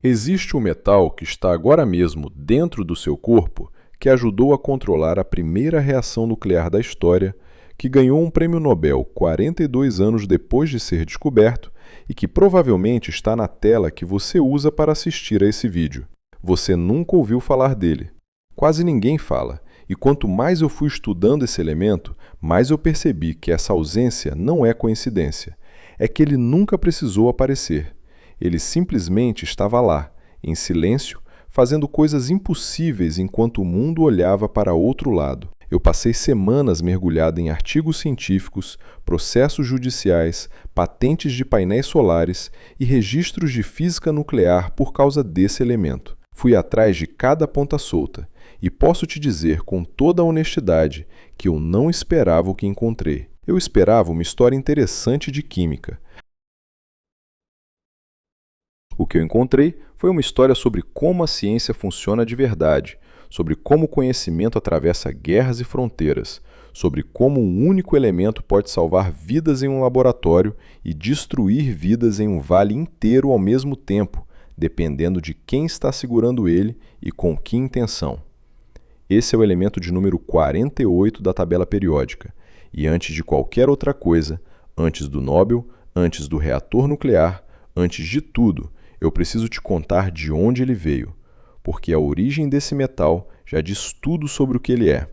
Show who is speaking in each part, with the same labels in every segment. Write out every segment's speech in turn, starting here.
Speaker 1: Existe um metal que está agora mesmo dentro do seu corpo que ajudou a controlar a primeira reação nuclear da história, que ganhou um prêmio Nobel 42 anos depois de ser descoberto e que provavelmente está na tela que você usa para assistir a esse vídeo. Você nunca ouviu falar dele. Quase ninguém fala, e quanto mais eu fui estudando esse elemento, mais eu percebi que essa ausência não é coincidência. É que ele nunca precisou aparecer. Ele simplesmente estava lá, em silêncio, fazendo coisas impossíveis enquanto o mundo olhava para outro lado. Eu passei semanas mergulhado em artigos científicos, processos judiciais, patentes de painéis solares e registros de física nuclear por causa desse elemento. Fui atrás de cada ponta solta e posso te dizer com toda a honestidade que eu não esperava o que encontrei. Eu esperava uma história interessante de química. O que eu encontrei foi uma história sobre como a ciência funciona de verdade, sobre como o conhecimento atravessa guerras e fronteiras, sobre como um único elemento pode salvar vidas em um laboratório e destruir vidas em um vale inteiro ao mesmo tempo, dependendo de quem está segurando ele e com que intenção. Esse é o elemento de número 48 da tabela periódica, e antes de qualquer outra coisa, antes do Nobel, antes do reator nuclear, antes de tudo, eu preciso te contar de onde ele veio, porque a origem desse metal já diz tudo sobre o que ele é.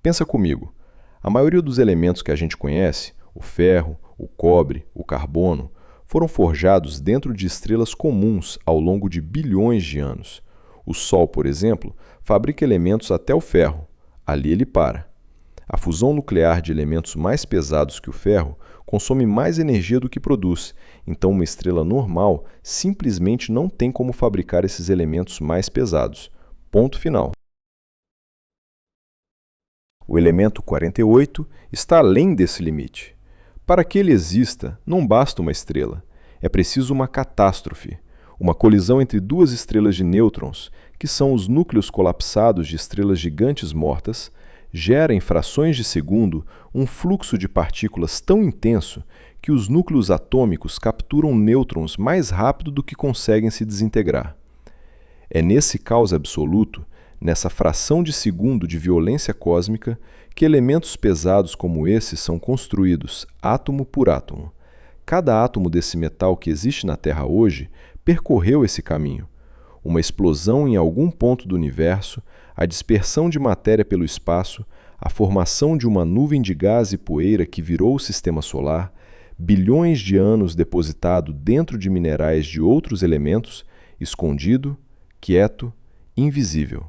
Speaker 1: Pensa comigo, a maioria dos elementos que a gente conhece, o ferro, o cobre, o carbono, foram forjados dentro de estrelas comuns ao longo de bilhões de anos. O Sol, por exemplo, fabrica elementos até o ferro. Ali ele para. A fusão nuclear de elementos mais pesados que o ferro consome mais energia do que produz, então uma estrela normal simplesmente não tem como fabricar esses elementos mais pesados. Ponto final. O elemento 48 está além desse limite. Para que ele exista, não basta uma estrela. É preciso uma catástrofe, uma colisão entre duas estrelas de nêutrons, que são os núcleos colapsados de estrelas gigantes mortas, gera em frações de segundo um fluxo de partículas tão intenso que os núcleos atômicos capturam nêutrons mais rápido do que conseguem se desintegrar. É nesse caos absoluto, nessa fração de segundo de violência cósmica, que elementos pesados como esses são construídos, átomo por átomo. Cada átomo desse metal que existe na Terra hoje percorreu esse caminho. Uma explosão em algum ponto do universo, a dispersão de matéria pelo espaço, a formação de uma nuvem de gás e poeira que virou o sistema solar, bilhões de anos depositado dentro de minerais de outros elementos, escondido, quieto, invisível.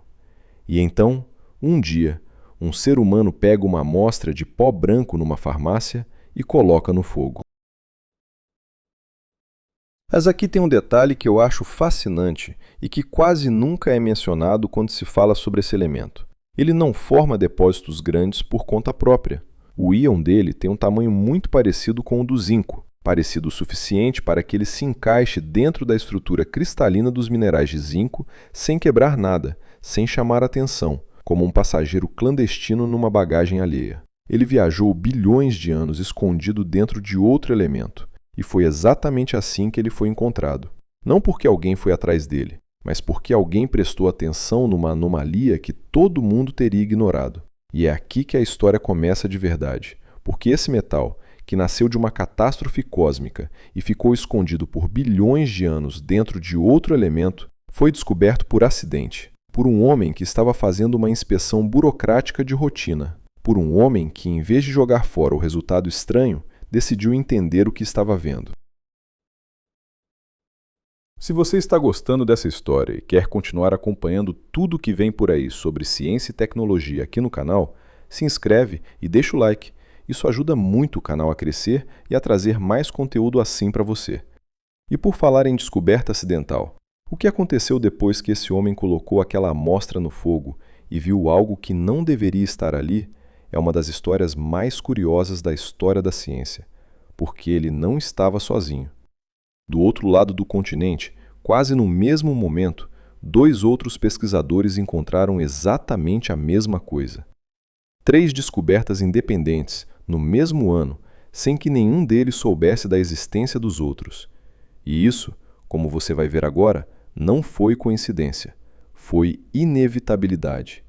Speaker 1: E então, um dia, um ser humano pega uma amostra de pó branco numa farmácia e coloca no fogo. Mas aqui tem um detalhe que eu acho fascinante e que quase nunca é mencionado quando se fala sobre esse elemento. Ele não forma depósitos grandes por conta própria. O íon dele tem um tamanho muito parecido com o do zinco, parecido o suficiente para que ele se encaixe dentro da estrutura cristalina dos minerais de zinco sem quebrar nada, sem chamar atenção, como um passageiro clandestino numa bagagem alheia. Ele viajou bilhões de anos escondido dentro de outro elemento. E foi exatamente assim que ele foi encontrado. Não porque alguém foi atrás dele, mas porque alguém prestou atenção numa anomalia que todo mundo teria ignorado. E é aqui que a história começa de verdade, porque esse metal, que nasceu de uma catástrofe cósmica e ficou escondido por bilhões de anos dentro de outro elemento, foi descoberto por acidente, por um homem que estava fazendo uma inspeção burocrática de rotina, por um homem que, em vez de jogar fora o resultado estranho, decidiu entender o que estava vendo. Se você está gostando dessa história e quer continuar acompanhando tudo o que vem por aí sobre ciência e tecnologia aqui no canal, se inscreve e deixa o like. Isso ajuda muito o canal a crescer e a trazer mais conteúdo assim para você. E por falar em descoberta acidental, o que aconteceu depois que esse homem colocou aquela amostra no fogo e viu algo que não deveria estar ali é uma das histórias mais curiosas da história da ciência, porque ele não estava sozinho. Do outro lado do continente, quase no mesmo momento, dois outros pesquisadores encontraram exatamente a mesma coisa. 3 descobertas independentes, no mesmo ano, sem que nenhum deles soubesse da existência dos outros. E isso, como você vai ver agora, Não foi coincidência, foi inevitabilidade.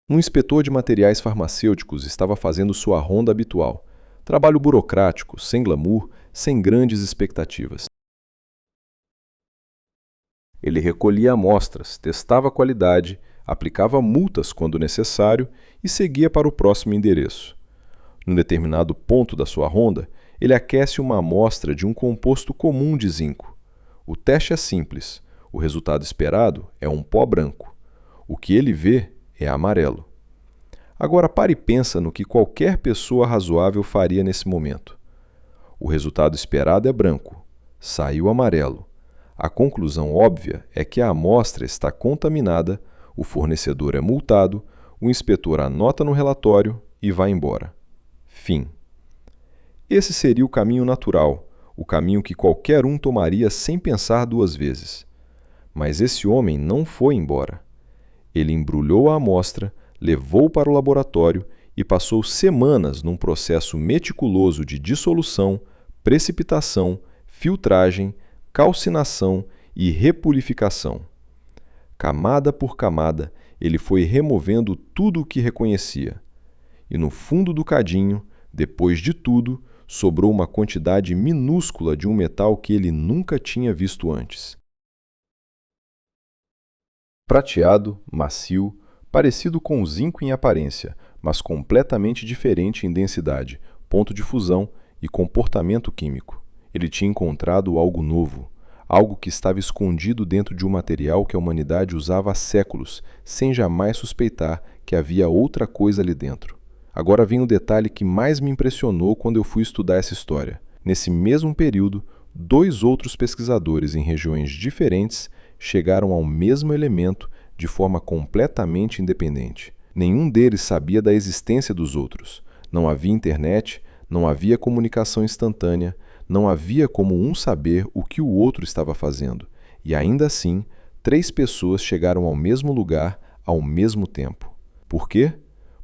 Speaker 1: Um inspetor de materiais farmacêuticos estava fazendo sua ronda habitual. Trabalho burocrático, sem glamour, sem grandes expectativas. Ele recolhia amostras, testava a qualidade, aplicava multas quando necessário e seguia para o próximo endereço. Num determinado ponto da sua ronda, ele aquece uma amostra de um composto comum de zinco. O teste é simples. O resultado esperado é um pó branco. O que ele vê é amarelo. Agora pare e pensa no que qualquer pessoa razoável faria nesse momento. O resultado esperado é branco. Saiu amarelo. A conclusão óbvia é que a amostra está contaminada, o fornecedor é multado, o inspetor anota no relatório e vai embora. Fim. Esse seria o caminho natural, o caminho que qualquer um tomaria sem pensar duas vezes. Mas esse homem não foi embora. Ele embrulhou a amostra, levou para o laboratório e passou semanas num processo meticuloso de dissolução, precipitação, filtragem, calcinação e repurificação. Camada por camada, ele foi removendo tudo o que reconhecia. E no fundo do cadinho, depois de tudo, sobrou uma quantidade minúscula de um metal que ele nunca tinha visto antes. Prateado, macio, parecido com o zinco em aparência, mas completamente diferente em densidade, ponto de fusão e comportamento químico. Ele tinha encontrado algo novo, algo que estava escondido dentro de um material que a humanidade usava há séculos, sem jamais suspeitar que havia outra coisa ali dentro. Agora vem o detalhe que mais me impressionou quando eu fui estudar essa história. Nesse mesmo período, 2 outros pesquisadores em regiões diferentes chegaram ao mesmo elemento de forma completamente independente. Nenhum deles sabia da existência dos outros. Não havia internet, não havia comunicação instantânea, não havia como um saber o que o outro estava fazendo. E ainda assim, 3 pessoas chegaram ao mesmo lugar ao mesmo tempo. Por quê?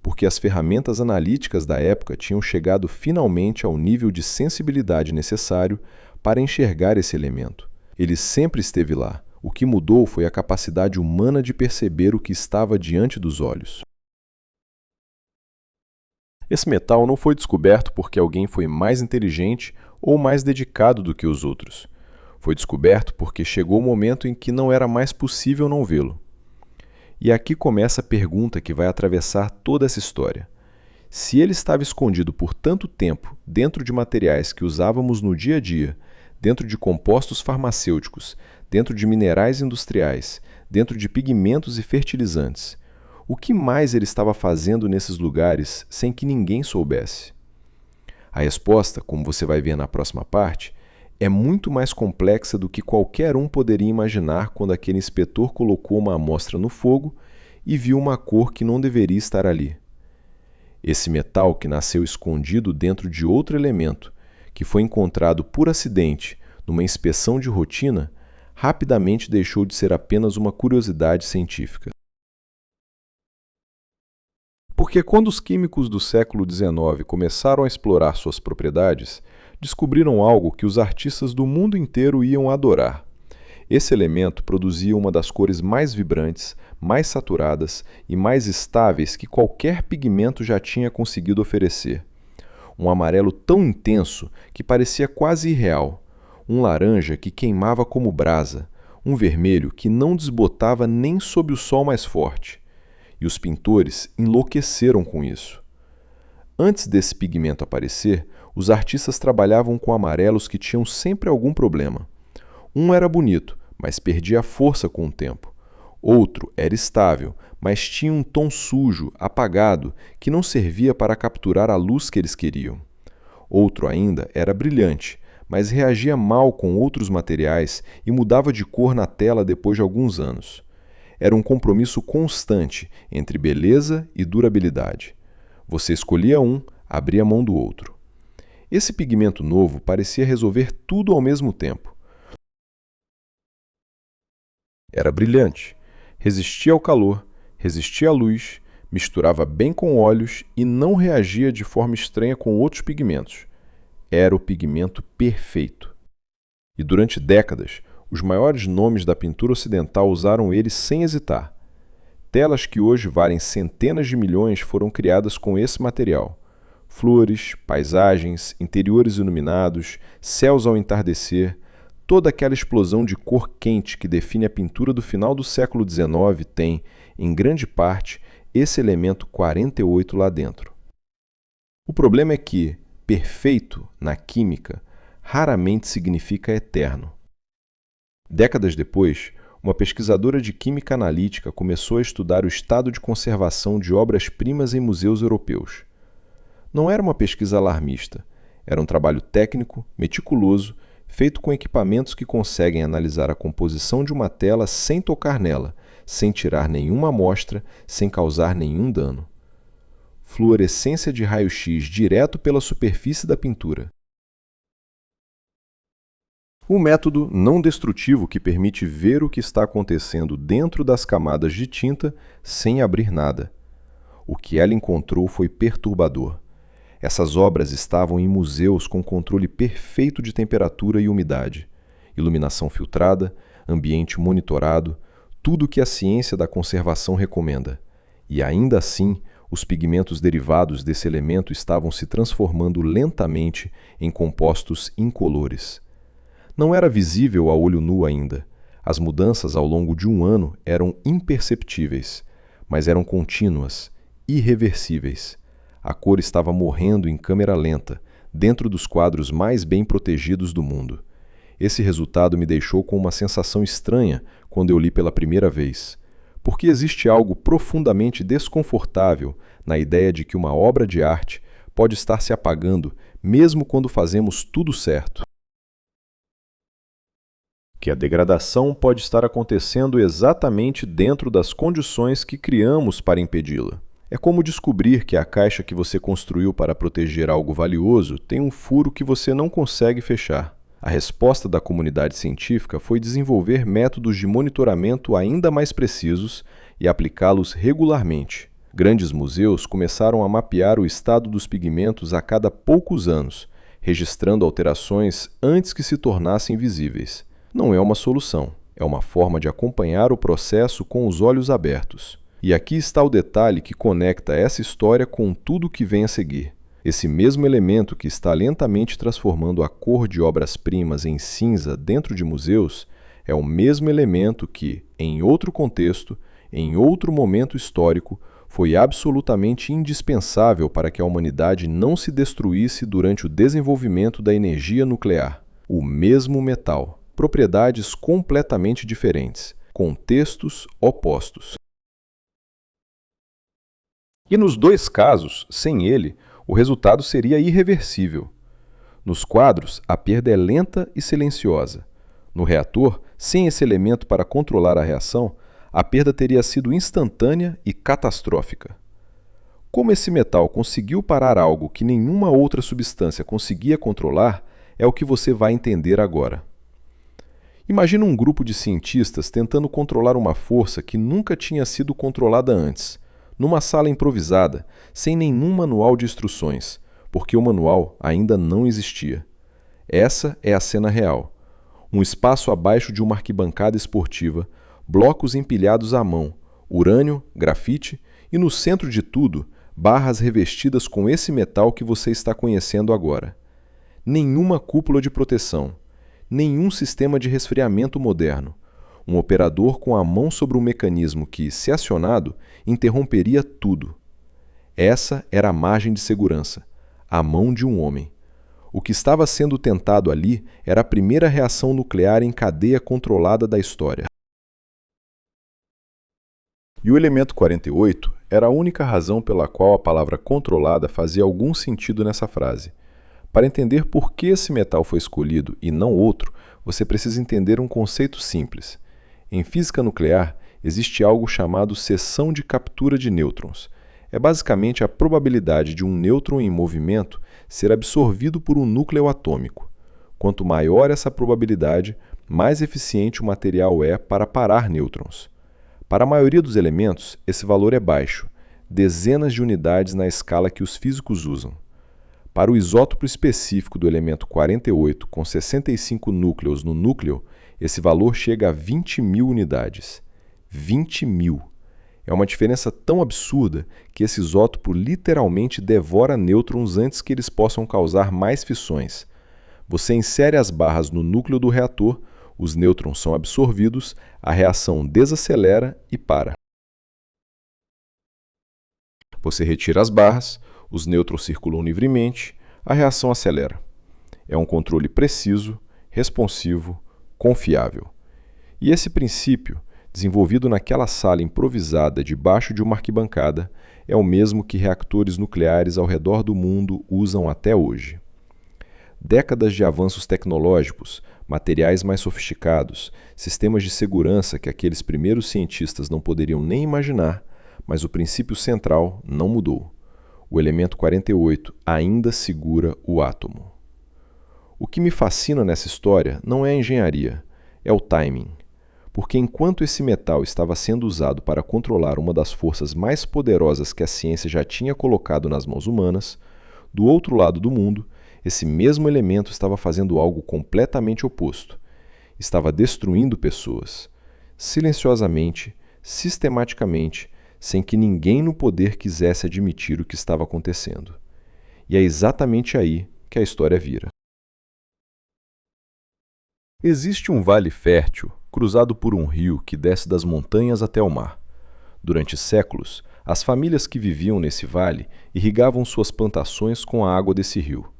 Speaker 1: Porque as ferramentas analíticas da época tinham chegado finalmente ao nível de sensibilidade necessário para enxergar esse elemento. Ele sempre esteve lá. O que mudou foi a capacidade humana de perceber o que estava diante dos olhos. Esse metal não foi descoberto porque alguém foi mais inteligente ou mais dedicado do que os outros. Foi descoberto porque chegou o momento em que não era mais possível não vê-lo. E aqui começa a pergunta que vai atravessar toda essa história. Se ele estava escondido por tanto tempo dentro de materiais que usávamos no dia a dia, dentro de compostos farmacêuticos, dentro de minerais industriais, dentro de pigmentos e fertilizantes, o que mais ele estava fazendo nesses lugares sem que ninguém soubesse? A resposta, como você vai ver na próxima parte, é muito mais complexa do que qualquer um poderia imaginar quando aquele inspetor colocou uma amostra no fogo e viu uma cor que não deveria estar ali. Esse metal que nasceu escondido dentro de outro elemento, que foi encontrado por acidente numa inspeção de rotina, rapidamente deixou de ser apenas uma curiosidade científica. Porque quando os químicos do século XIX começaram a explorar suas propriedades, descobriram algo que os artistas do mundo inteiro iam adorar. Esse elemento produzia uma das cores mais vibrantes, mais saturadas e mais estáveis que qualquer pigmento já tinha conseguido oferecer. Um amarelo tão intenso que parecia quase irreal, um laranja que queimava como brasa, um vermelho que não desbotava nem sob o sol mais forte. E os pintores enlouqueceram com isso. Antes desse pigmento aparecer, os artistas trabalhavam com amarelos que tinham sempre algum problema. Um era bonito, mas perdia a força com o tempo. Outro era estável, mas tinha um tom sujo, apagado, que não servia para capturar a luz que eles queriam. Outro ainda era brilhante, mas reagia mal com outros materiais e mudava de cor na tela depois de alguns anos. Era um compromisso constante entre beleza e durabilidade. Você escolhia um, abria mão do outro. Esse pigmento novo parecia resolver tudo ao mesmo tempo. Era brilhante, resistia ao calor, resistia à luz, misturava bem com óleos e não reagia de forma estranha com outros pigmentos. Era o pigmento perfeito. E durante décadas, Os maiores nomes da pintura ocidental usaram ele sem hesitar. Telas que hoje valem centenas de milhões foram criadas com esse material. Flores, paisagens, interiores iluminados, céus ao entardecer, toda aquela explosão de cor quente que define a pintura do final do século XIX tem, em grande parte, esse elemento 48 lá dentro. O problema é que perfeito, na química, raramente significa eterno. Décadas depois, uma pesquisadora de química analítica começou a estudar o estado de conservação de obras-primas em museus europeus. Não era uma pesquisa alarmista, era um trabalho técnico, meticuloso, feito com equipamentos que conseguem analisar a composição de uma tela sem tocar nela, sem tirar nenhuma amostra, sem causar nenhum dano. Fluorescência de raio-x direto pela superfície da pintura. Um método não destrutivo que permite ver o que está acontecendo dentro das camadas de tinta sem abrir nada. O que ela encontrou foi perturbador. Essas obras estavam em museus com controle perfeito de temperatura e umidade, iluminação filtrada, ambiente monitorado, tudo o que a ciência da conservação recomenda. E ainda assim, os pigmentos derivados desse elemento estavam se transformando lentamente em compostos incolores. Não era visível a olho nu ainda. As mudanças ao longo de um ano eram imperceptíveis, mas eram contínuas, irreversíveis. A cor estava morrendo em câmera lenta, dentro dos quadros mais bem protegidos do mundo. Esse resultado me deixou com uma sensação estranha quando eu li pela primeira vez, porque existe algo profundamente desconfortável na ideia de que uma obra de arte pode estar se apagando mesmo quando fazemos tudo certo. Que a degradação pode estar acontecendo exatamente dentro das condições que criamos para impedi-la. É como descobrir que a caixa que você construiu para proteger algo valioso tem um furo que você não consegue fechar. A resposta da comunidade científica foi desenvolver métodos de monitoramento ainda mais precisos e aplicá-los regularmente. Grandes museus começaram a mapear o estado dos pigmentos a cada poucos anos, registrando alterações antes que se tornassem visíveis. Não é uma solução, é uma forma de acompanhar o processo com os olhos abertos. E aqui está o detalhe que conecta essa história com tudo o que vem a seguir. Esse mesmo elemento que está lentamente transformando a cor de obras-primas em cinza dentro de museus é o mesmo elemento que, em outro contexto, em outro momento histórico, foi absolutamente indispensável para que a humanidade não se destruísse durante o desenvolvimento da energia nuclear. O mesmo metal. Propriedades completamente diferentes, contextos opostos. E nos dois casos, sem ele, o resultado seria irreversível. Nos quadros, a perda é lenta e silenciosa. No reator, sem esse elemento para controlar a reação, a perda teria sido instantânea e catastrófica. Como esse metal conseguiu parar algo que nenhuma outra substância conseguia controlar, é o que você vai entender agora. Imagina um grupo de cientistas tentando controlar uma força que nunca tinha sido controlada antes, numa sala improvisada, sem nenhum manual de instruções, porque o manual ainda não existia. Essa é a cena real. Um espaço abaixo de uma arquibancada esportiva, blocos empilhados à mão, urânio, grafite e, no centro de tudo, barras revestidas com esse metal que você está conhecendo agora. Nenhuma cúpula de proteção. Nenhum sistema de resfriamento moderno. Um operador com a mão sobre um mecanismo que, se acionado, interromperia tudo. Essa era a margem de segurança, a mão de um homem. O que estava sendo tentado ali era a primeira reação nuclear em cadeia controlada da história. E o elemento 48 era a única razão pela qual a palavra controlada fazia algum sentido nessa frase. Para entender por que esse metal foi escolhido e não outro, você precisa entender um conceito simples. Em física nuclear, existe algo chamado seção de captura de nêutrons. É basicamente a probabilidade de um nêutron em movimento ser absorvido por um núcleo atômico. Quanto maior essa probabilidade, mais eficiente o material é para parar nêutrons. Para a maioria dos elementos, esse valor é baixo, dezenas de unidades na escala que os físicos usam. Para o isótopo específico do elemento 48, com 65 núcleos no núcleo, Esse valor chega a 20.000 unidades. 20.000. É uma diferença tão absurda que esse isótopo literalmente devora nêutrons antes que eles possam causar mais fissões. Você insere as barras no núcleo do reator, os nêutrons são absorvidos, a reação desacelera e para. Você retira as barras, os nêutrons circulam livremente, a reação acelera. É um controle preciso, responsivo, confiável. E esse princípio, desenvolvido naquela sala improvisada debaixo de uma arquibancada, é o mesmo que reatores nucleares ao redor do mundo usam até hoje. Décadas de avanços tecnológicos, materiais mais sofisticados, sistemas de segurança que aqueles primeiros cientistas não poderiam nem imaginar, mas o princípio central não mudou. O elemento 48 ainda segura o átomo. O que me fascina nessa história não é a engenharia, é o timing. Porque enquanto esse metal estava sendo usado para controlar uma das forças mais poderosas que a ciência já tinha colocado nas mãos humanas, do outro lado do mundo, esse mesmo elemento estava fazendo algo completamente oposto. Estava destruindo pessoas, silenciosamente, sistematicamente, sem que ninguém no poder quisesse admitir o que estava acontecendo. E é exatamente aí que a história vira. Existe um vale fértil, cruzado por um rio que desce das montanhas até o mar. Durante séculos, as famílias que viviam nesse vale irrigavam suas plantações com a água desse rio.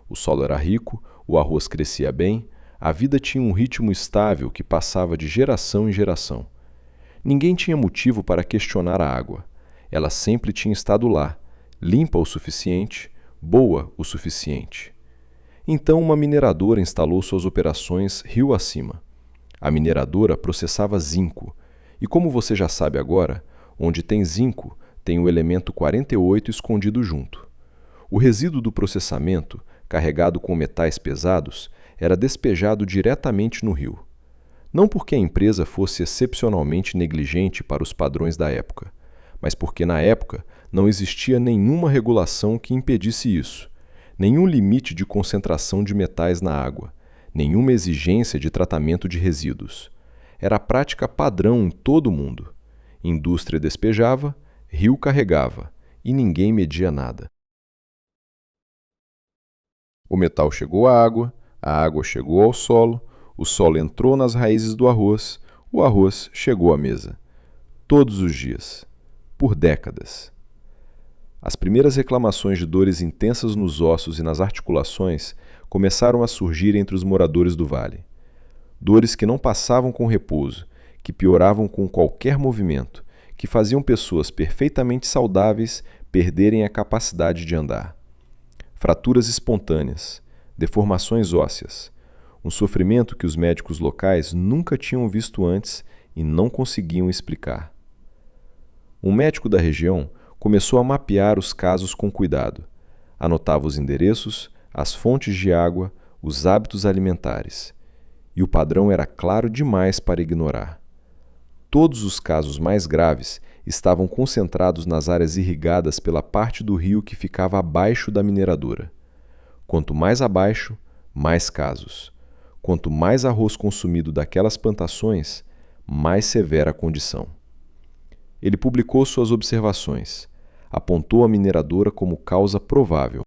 Speaker 1: O solo era rico, o arroz crescia bem, a vida tinha um ritmo estável que passava de geração em geração. Ninguém tinha motivo para questionar a água. Ela sempre tinha estado lá, limpa o suficiente, boa o suficiente. Então uma mineradora instalou suas operações rio acima. A mineradora processava zinco, e como você já sabe agora, onde tem zinco, tem o elemento 48 escondido junto. O resíduo do processamento, carregado com metais pesados, era despejado diretamente no rio. Não porque a empresa fosse excepcionalmente negligente para os padrões da época, mas porque na época não existia nenhuma regulação que impedisse isso, nenhum limite de concentração de metais na água, nenhuma exigência de tratamento de resíduos. Era a prática padrão em todo o mundo. Indústria despejava, rio carregava, e ninguém media nada. O metal chegou à água, a água chegou ao solo, o solo entrou nas raízes do arroz, o arroz chegou à mesa. Todos os dias. Por décadas. As primeiras reclamações de dores intensas nos ossos e nas articulações começaram a surgir entre os moradores do vale. Dores que não passavam com repouso, que pioravam com qualquer movimento, que faziam pessoas perfeitamente saudáveis perderem a capacidade de andar. Fraturas espontâneas, deformações ósseas, um sofrimento que os médicos locais nunca tinham visto antes e não conseguiam explicar. Um médico da região começou a mapear os casos com cuidado. Anotava os endereços, as fontes de água, os hábitos alimentares. E o padrão era claro demais para ignorar. Todos os casos mais graves estavam concentrados nas áreas irrigadas pela parte do rio que ficava abaixo da mineradora. Quanto mais abaixo, mais casos. Quanto mais arroz consumido daquelas plantações, mais severa a condição. Ele publicou suas observações. Apontou a mineradora como causa provável.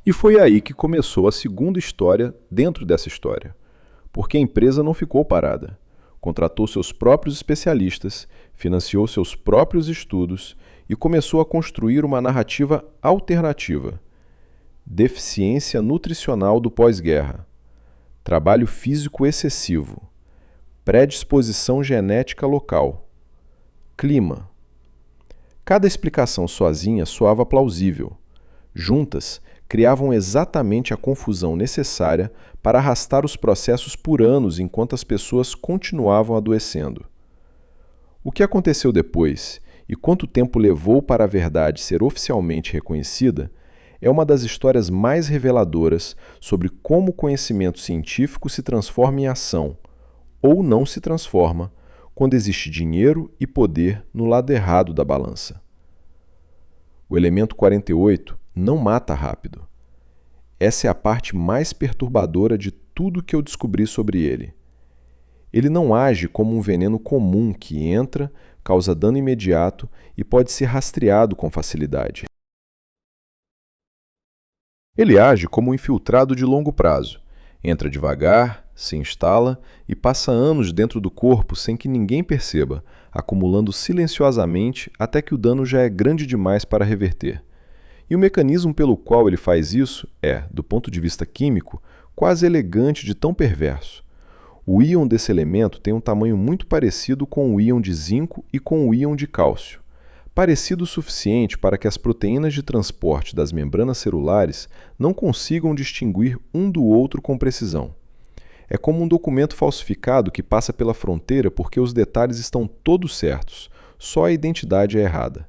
Speaker 1: E foi aí que começou a segunda história dentro dessa história. Porque a empresa não ficou parada. Contratou seus próprios especialistas, financiou seus próprios estudos e começou a construir uma narrativa alternativa. Deficiência nutricional do pós-guerra. Trabalho físico excessivo. Predisposição genética local. Clima. Cada explicação sozinha soava plausível. Juntas, criavam exatamente a confusão necessária para arrastar os processos por anos enquanto as pessoas continuavam adoecendo. O que aconteceu depois e quanto tempo levou para a verdade ser oficialmente reconhecida é uma das histórias mais reveladoras sobre como o conhecimento científico se transforma em ação, ou não se transforma, quando existe dinheiro e poder no lado errado da balança. O elemento 48 não mata rápido. Essa é a parte mais perturbadora de tudo o que eu descobri sobre ele. Ele não age como um veneno comum que entra, causa dano imediato e pode ser rastreado com facilidade. Ele age como um infiltrado de longo prazo. Entra devagar, se instala e passa anos dentro do corpo sem que ninguém perceba, acumulando silenciosamente até que o dano já é grande demais para reverter. E o mecanismo pelo qual ele faz isso é, do ponto de vista químico, quase elegante de tão perverso. O íon desse elemento tem um tamanho muito parecido com o íon de zinco e com o íon de cálcio. Parecido o suficiente para que as proteínas de transporte das membranas celulares não consigam distinguir um do outro com precisão. É como um documento falsificado que passa pela fronteira porque os detalhes estão todos certos, só a identidade é errada.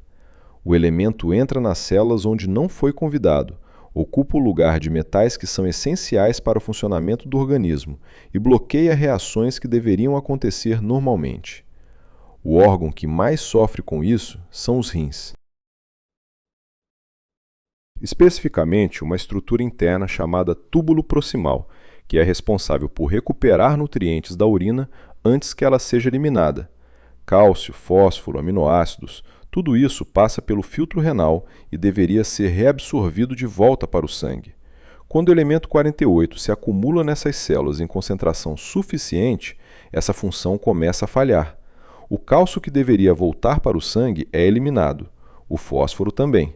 Speaker 1: O elemento entra nas células onde não foi convidado, ocupa o lugar de metais que são essenciais para o funcionamento do organismo e bloqueia reações que deveriam acontecer normalmente. O órgão que mais sofre com isso são os rins. Especificamente, uma estrutura interna chamada túbulo proximal, que é responsável por recuperar nutrientes da urina antes que ela seja eliminada. Cálcio, fósforo, aminoácidos, tudo isso passa pelo filtro renal e deveria ser reabsorvido de volta para o sangue. Quando o elemento 48 se acumula nessas células em concentração suficiente, essa função começa a falhar. O cálcio que deveria voltar para o sangue é eliminado, o fósforo também.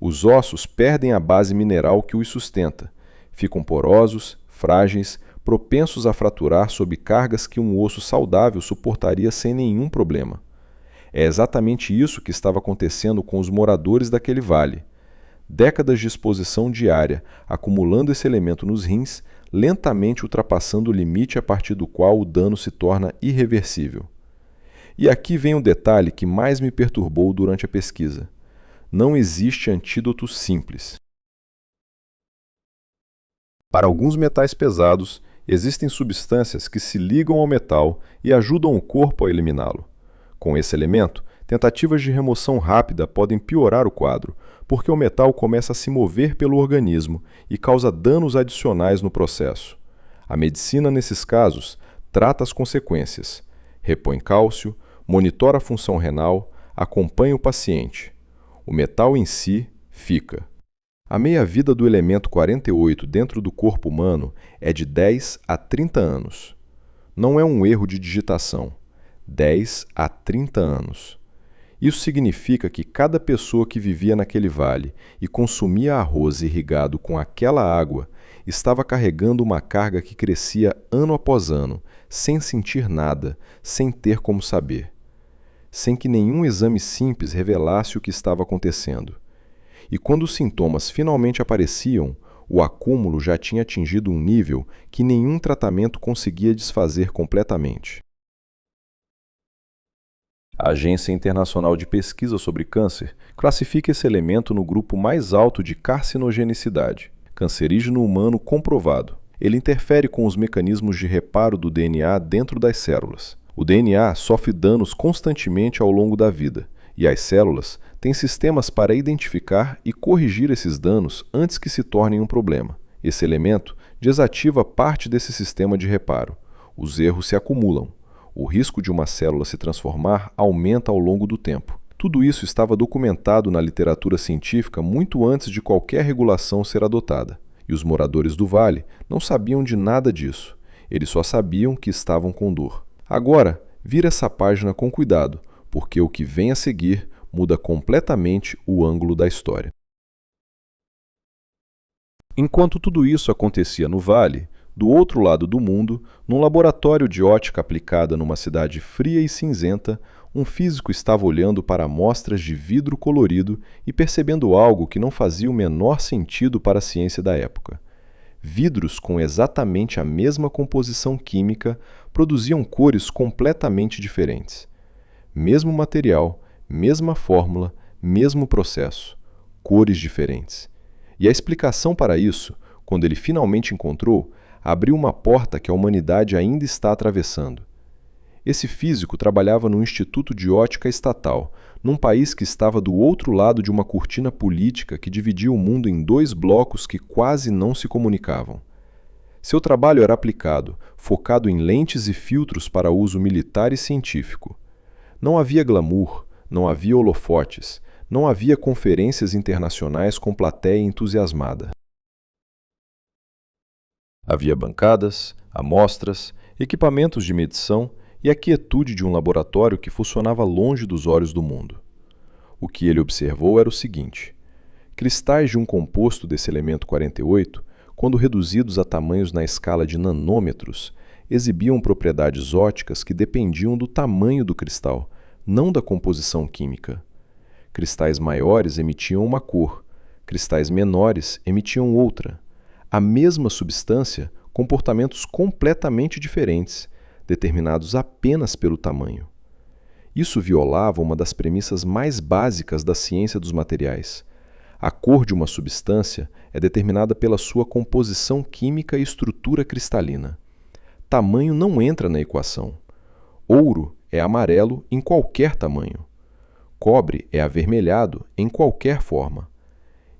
Speaker 1: Os ossos perdem a base mineral que os sustenta, ficam porosos, frágeis, propensos a fraturar sob cargas que um osso saudável suportaria sem nenhum problema. É exatamente isso que estava acontecendo com os moradores daquele vale. Décadas de exposição diária, acumulando esse elemento nos rins, lentamente ultrapassando o limite a partir do qual o dano se torna irreversível. E aqui vem o detalhe que mais me perturbou durante a pesquisa. Não existe antídoto simples. Para alguns metais pesados, existem substâncias que se ligam ao metal e ajudam o corpo a eliminá-lo. Com esse elemento, tentativas de remoção rápida podem piorar o quadro, porque o metal começa a se mover pelo organismo e causa danos adicionais no processo. A medicina, nesses casos, trata as consequências, repõe cálcio, monitora a função renal, acompanha o paciente. O metal em si fica. A meia-vida do elemento 48 dentro do corpo humano é de 10 a 30 anos. Não é um erro de digitação. 10 a 30 anos. Isso significa que cada pessoa que vivia naquele vale e consumia arroz irrigado com aquela água estava carregando uma carga que crescia ano após ano, sem sentir nada, sem ter como saber. Sem que nenhum exame simples revelasse o que estava acontecendo. E quando os sintomas finalmente apareciam, o acúmulo já tinha atingido um nível que nenhum tratamento conseguia desfazer completamente. A Agência Internacional de Pesquisa sobre Câncer classifica esse elemento no grupo mais alto de carcinogenicidade, cancerígeno humano comprovado. Ele interfere com os mecanismos de reparo do DNA dentro das células. O DNA sofre danos constantemente ao longo da vida, e as células têm sistemas para identificar e corrigir esses danos antes que se tornem um problema. Esse elemento desativa parte desse sistema de reparo. Os erros se acumulam. O risco de uma célula se transformar aumenta ao longo do tempo. Tudo isso estava documentado na literatura científica muito antes de qualquer regulação ser adotada. E os moradores do vale não sabiam de nada disso. Eles só sabiam que estavam com dor. Agora, vira essa página com cuidado, porque o que vem a seguir muda completamente o ângulo da história. Enquanto tudo isso acontecia no vale, do outro lado do mundo, num laboratório de ótica aplicada numa cidade fria e cinzenta, um físico estava olhando para amostras de vidro colorido e percebendo algo que não fazia o menor sentido para a ciência da época. Vidros com exatamente a mesma composição química produziam cores completamente diferentes. Mesmo material, mesma fórmula, mesmo processo, cores diferentes. E a explicação para isso, quando ele finalmente encontrou, abriu uma porta que a humanidade ainda está atravessando. Esse físico trabalhava no Instituto de Ótica Estatal, num país que estava do outro lado de uma cortina política que dividia o mundo em dois blocos que quase não se comunicavam. Seu trabalho era aplicado, focado em lentes e filtros para uso militar e científico. Não havia glamour, não havia holofotes, não havia conferências internacionais com plateia entusiasmada. Havia bancadas, amostras, equipamentos de medição e a quietude de um laboratório que funcionava longe dos olhos do mundo. O que ele observou era o seguinte: cristais de um composto desse elemento 48, quando reduzidos a tamanhos na escala de nanômetros, exibiam propriedades ópticas que dependiam do tamanho do cristal, não da composição química. Cristais maiores emitiam uma cor, cristais menores emitiam outra. A mesma substância, comportamentos completamente diferentes, determinados apenas pelo tamanho. Isso violava uma das premissas mais básicas da ciência dos materiais. A cor de uma substância é determinada pela sua composição química e estrutura cristalina. Tamanho não entra na equação. Ouro é amarelo em qualquer tamanho. Cobre é avermelhado em qualquer forma.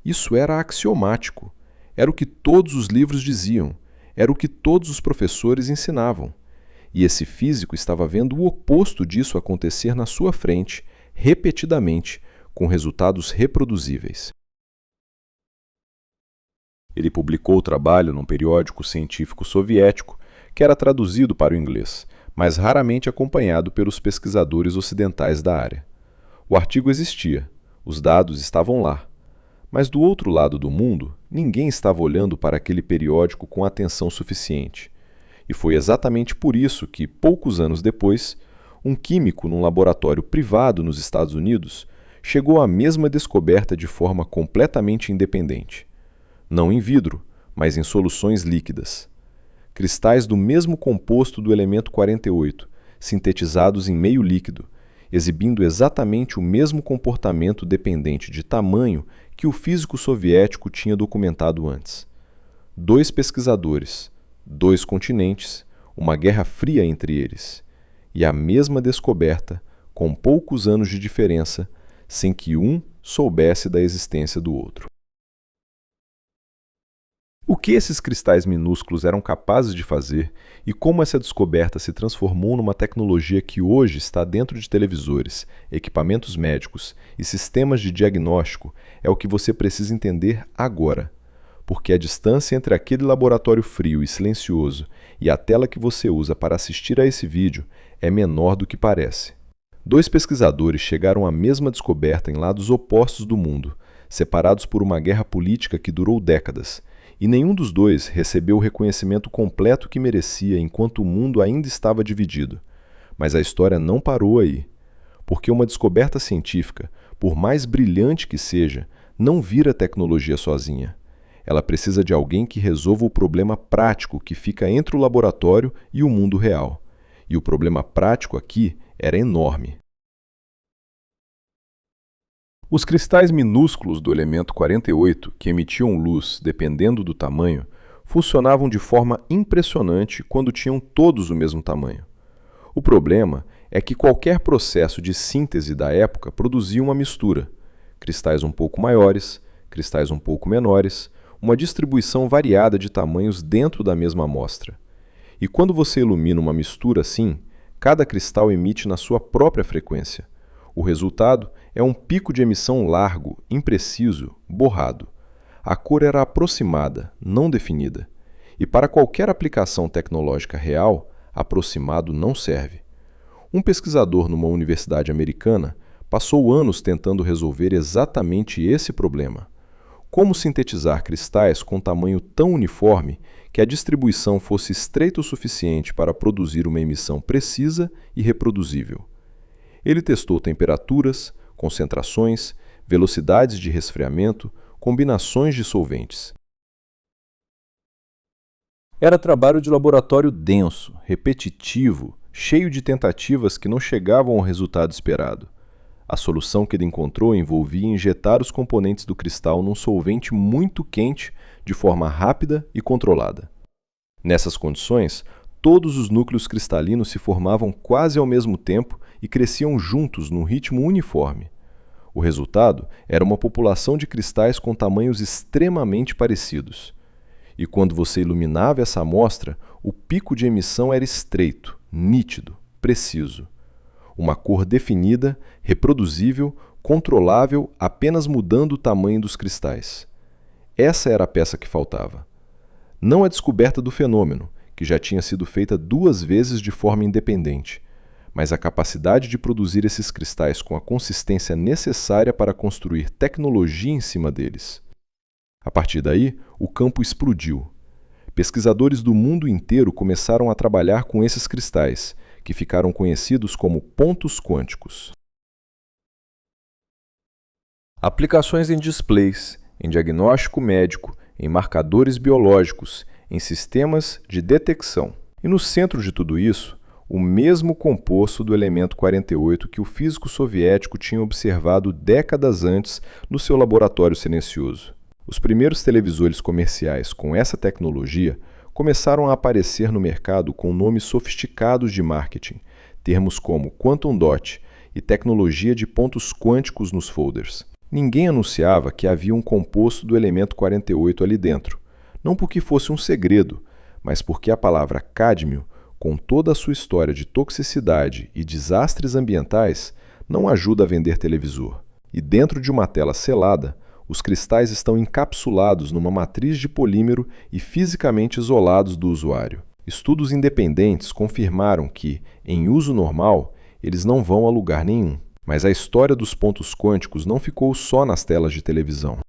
Speaker 1: Isso era axiomático. Era o que todos os livros diziam. Era o que todos os professores ensinavam. E esse físico estava vendo o oposto disso acontecer na sua frente, repetidamente, com resultados reproduzíveis. Ele publicou o trabalho num periódico científico soviético que era traduzido para o inglês, mas raramente acompanhado pelos pesquisadores ocidentais da área. O artigo existia, os dados estavam lá, mas do outro lado do mundo, ninguém estava olhando para aquele periódico com atenção suficiente. E foi exatamente por isso que, poucos anos depois, um químico num laboratório privado nos Estados Unidos chegou à mesma descoberta de forma completamente independente. Não em vidro, mas em soluções líquidas. Cristais do mesmo composto do elemento 48, sintetizados em meio líquido, exibindo exatamente o mesmo comportamento dependente de tamanho que o físico soviético tinha documentado antes. 2 pesquisadores, 2 continentes, uma guerra fria entre eles, e a mesma descoberta, com poucos anos de diferença, sem que um soubesse da existência do outro. O que esses cristais minúsculos eram capazes de fazer e como essa descoberta se transformou numa tecnologia que hoje está dentro de televisores, equipamentos médicos e sistemas de diagnóstico é o que você precisa entender agora. Porque a distância entre aquele laboratório frio e silencioso e a tela que você usa para assistir a esse vídeo é menor do que parece. 2 pesquisadores chegaram à mesma descoberta em lados opostos do mundo, separados por uma guerra política que durou décadas, e nenhum dos 2 recebeu o reconhecimento completo que merecia enquanto o mundo ainda estava dividido. Mas a história não parou aí, porque uma descoberta científica, por mais brilhante que seja, não vira tecnologia sozinha. Ela precisa de alguém que resolva o problema prático que fica entre o laboratório e o mundo real. E o problema prático aqui era enorme. Os cristais minúsculos do elemento 48, que emitiam luz dependendo do tamanho, funcionavam de forma impressionante quando tinham todos o mesmo tamanho. O problema é que qualquer processo de síntese da época produzia uma mistura. Cristais um pouco maiores, cristais um pouco menores, uma distribuição variada de tamanhos dentro da mesma amostra. E quando você ilumina uma mistura assim, cada cristal emite na sua própria frequência. O resultado é um pico de emissão largo, impreciso, borrado. A cor era aproximada, não definida. E para qualquer aplicação tecnológica real, aproximado não serve. Um pesquisador numa universidade americana passou anos tentando resolver exatamente esse problema. Como sintetizar cristais com tamanho tão uniforme que a distribuição fosse estreita o suficiente para produzir uma emissão precisa e reproduzível. Ele testou temperaturas, concentrações, velocidades de resfriamento, combinações de solventes. Era trabalho de laboratório denso, repetitivo, cheio de tentativas que não chegavam ao resultado esperado. A solução que ele encontrou envolvia injetar os componentes do cristal num solvente muito quente de forma rápida e controlada. Nessas condições, todos os núcleos cristalinos se formavam quase ao mesmo tempo e cresciam juntos num ritmo uniforme. O resultado era uma população de cristais com tamanhos extremamente parecidos. E quando você iluminava essa amostra, o pico de emissão era estreito, nítido, preciso. Uma cor definida, reproduzível, controlável, apenas mudando o tamanho dos cristais. Essa era a peça que faltava. Não a descoberta do fenômeno, que já tinha sido feita 2 vezes de forma independente, mas a capacidade de produzir esses cristais com a consistência necessária para construir tecnologia em cima deles. A partir daí, o campo explodiu. Pesquisadores do mundo inteiro começaram a trabalhar com esses cristais, que ficaram conhecidos como pontos quânticos. Aplicações em displays, em diagnóstico médico, em marcadores biológicos, em sistemas de detecção. E no centro de tudo isso, o mesmo composto do elemento 48 que o físico soviético tinha observado décadas antes no seu laboratório silencioso. Os primeiros televisores comerciais com essa tecnologia começaram a aparecer no mercado com nomes sofisticados de marketing, termos como Quantum Dot e tecnologia de pontos quânticos nos folders. Ninguém anunciava que havia um composto do elemento 48 ali dentro, não porque fosse um segredo, mas porque a palavra cádmio, com toda a sua história de toxicidade e desastres ambientais, não ajuda a vender televisor. E dentro de uma tela selada, os cristais estão encapsulados numa matriz de polímero e fisicamente isolados do usuário. Estudos independentes confirmaram que, em uso normal, eles não vão a lugar nenhum. Mas a história dos pontos quânticos não ficou só nas telas de televisão.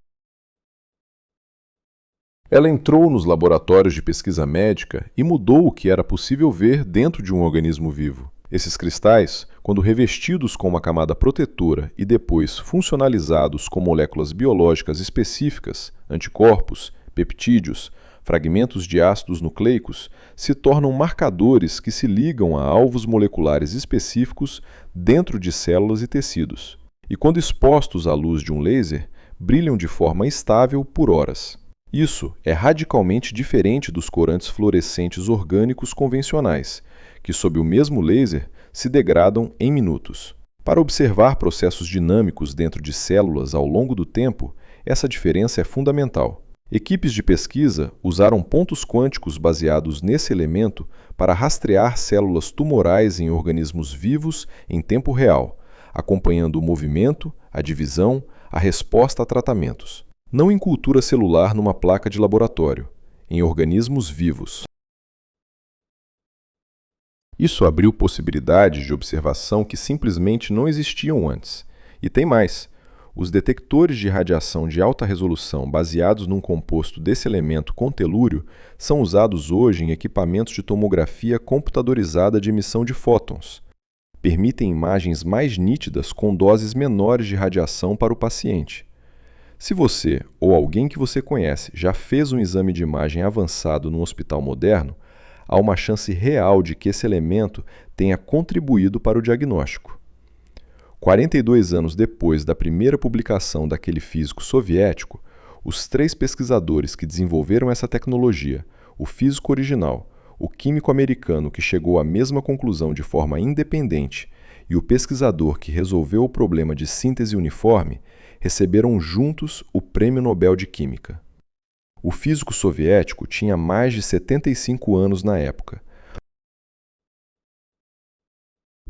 Speaker 1: Ela entrou nos laboratórios de pesquisa médica e mudou o que era possível ver dentro de um organismo vivo. Esses cristais, quando revestidos com uma camada protetora e depois funcionalizados com moléculas biológicas específicas, anticorpos, peptídeos, fragmentos de ácidos nucleicos, se tornam marcadores que se ligam a alvos moleculares específicos dentro de células e tecidos. E quando expostos à luz de um laser, brilham de forma estável por horas. Isso é radicalmente diferente dos corantes fluorescentes orgânicos convencionais, que sob o mesmo laser se degradam em minutos. Para observar processos dinâmicos dentro de células ao longo do tempo, essa diferença é fundamental. Equipes de pesquisa usaram pontos quânticos baseados nesse elemento para rastrear células tumorais em organismos vivos em tempo real, acompanhando o movimento, a divisão, a resposta a tratamentos. Não em cultura celular numa placa de laboratório, em organismos vivos. Isso abriu possibilidades de observação que simplesmente não existiam antes. E tem mais. Os detectores de radiação de alta resolução baseados num composto desse elemento com telúrio são usados hoje em equipamentos de tomografia computadorizada de emissão de fótons. Permitem imagens mais nítidas com doses menores de radiação para o paciente. Se você ou alguém que você conhece já fez um exame de imagem avançado num hospital moderno, há uma chance real de que esse elemento tenha contribuído para o diagnóstico. 42 anos depois da primeira publicação daquele físico soviético, os 3 pesquisadores que desenvolveram essa tecnologia, o físico original, o químico americano que chegou à mesma conclusão de forma independente e o pesquisador que resolveu o problema de síntese uniforme, receberam juntos o Prêmio Nobel de Química. O físico soviético tinha mais de 75 anos na época.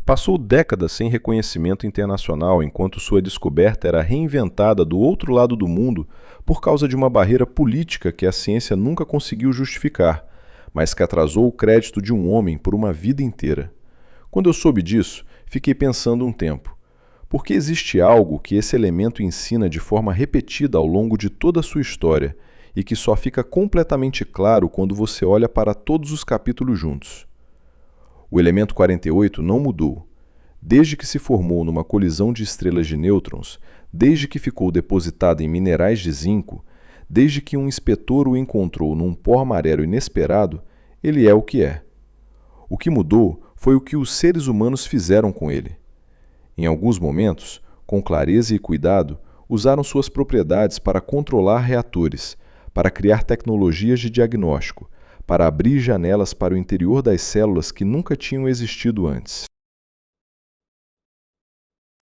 Speaker 1: Passou décadas sem reconhecimento internacional enquanto sua descoberta era reinventada do outro lado do mundo por causa de uma barreira política que a ciência nunca conseguiu justificar, mas que atrasou o crédito de um homem por uma vida inteira. Quando eu soube disso, fiquei pensando um tempo. Por que existe algo que esse elemento ensina de forma repetida ao longo de toda a sua história e que só fica completamente claro quando você olha para todos os capítulos juntos? O elemento 48 não mudou. Desde que se formou numa colisão de estrelas de nêutrons, desde que ficou depositado em minerais de zinco, desde que um inspetor o encontrou num pó amarelo inesperado, ele é o que é. O que mudou foi o que os seres humanos fizeram com ele. Em alguns momentos, com clareza e cuidado, usaram suas propriedades para controlar reatores, para criar tecnologias de diagnóstico, para abrir janelas para o interior das células que nunca tinham existido antes.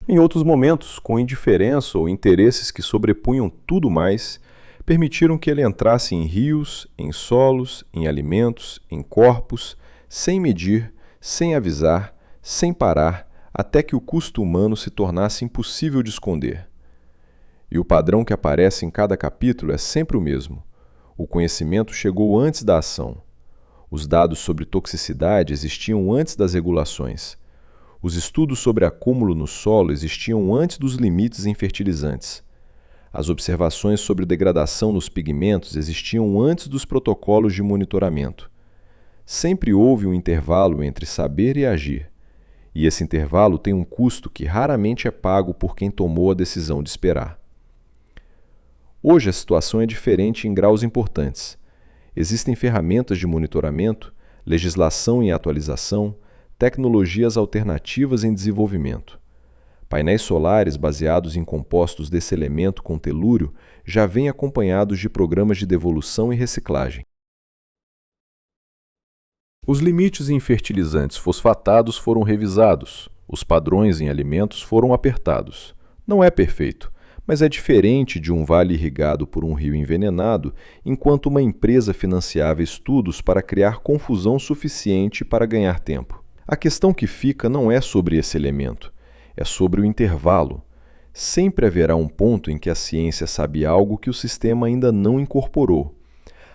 Speaker 1: Em outros momentos, com indiferença ou interesses que sobrepunham tudo mais, permitiram que ele entrasse em rios, em solos, em alimentos, em corpos, sem medir, sem avisar, sem parar, até que o custo humano se tornasse impossível de esconder. E o padrão que aparece em cada capítulo é sempre o mesmo. O conhecimento chegou antes da ação. Os dados sobre toxicidade existiam antes das regulações. Os estudos sobre acúmulo no solo existiam antes dos limites em fertilizantes. As observações sobre degradação nos pigmentos existiam antes dos protocolos de monitoramento. Sempre houve um intervalo entre saber e agir. E esse intervalo tem um custo que raramente é pago por quem tomou a decisão de esperar. Hoje a situação é diferente em graus importantes. Existem ferramentas de monitoramento, legislação em atualização, tecnologias alternativas em desenvolvimento. Painéis solares baseados em compostos desse elemento com telúrio já vêm acompanhados de programas de devolução e reciclagem. Os limites em fertilizantes fosfatados foram revisados, os padrões em alimentos foram apertados. Não é perfeito, mas é diferente de um vale irrigado por um rio envenenado, enquanto uma empresa financiava estudos para criar confusão suficiente para ganhar tempo. A questão que fica não é sobre esse elemento, é sobre o intervalo. Sempre haverá um ponto em que a ciência sabe algo que o sistema ainda não incorporou.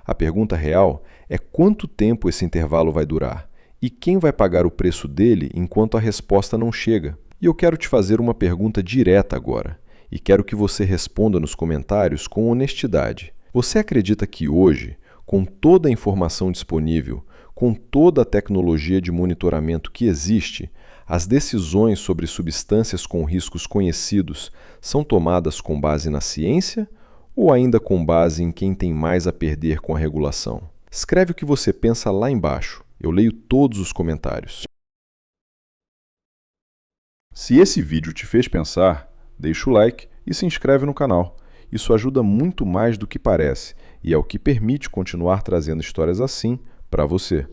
Speaker 1: A pergunta real é quanto tempo esse intervalo vai durar e quem vai pagar o preço dele enquanto a resposta não chega. E eu quero te fazer uma pergunta direta agora, e quero que você responda nos comentários com honestidade. Você acredita que hoje, com toda a informação disponível, com toda a tecnologia de monitoramento que existe, as decisões sobre substâncias com riscos conhecidos são tomadas com base na ciência ou ainda com base em quem tem mais a perder com a regulação? Escreve o que você pensa lá embaixo. Eu leio todos os comentários. Se esse vídeo te fez pensar, deixa o like e se inscreve no canal. Isso ajuda muito mais do que parece e é o que permite continuar trazendo histórias assim para você.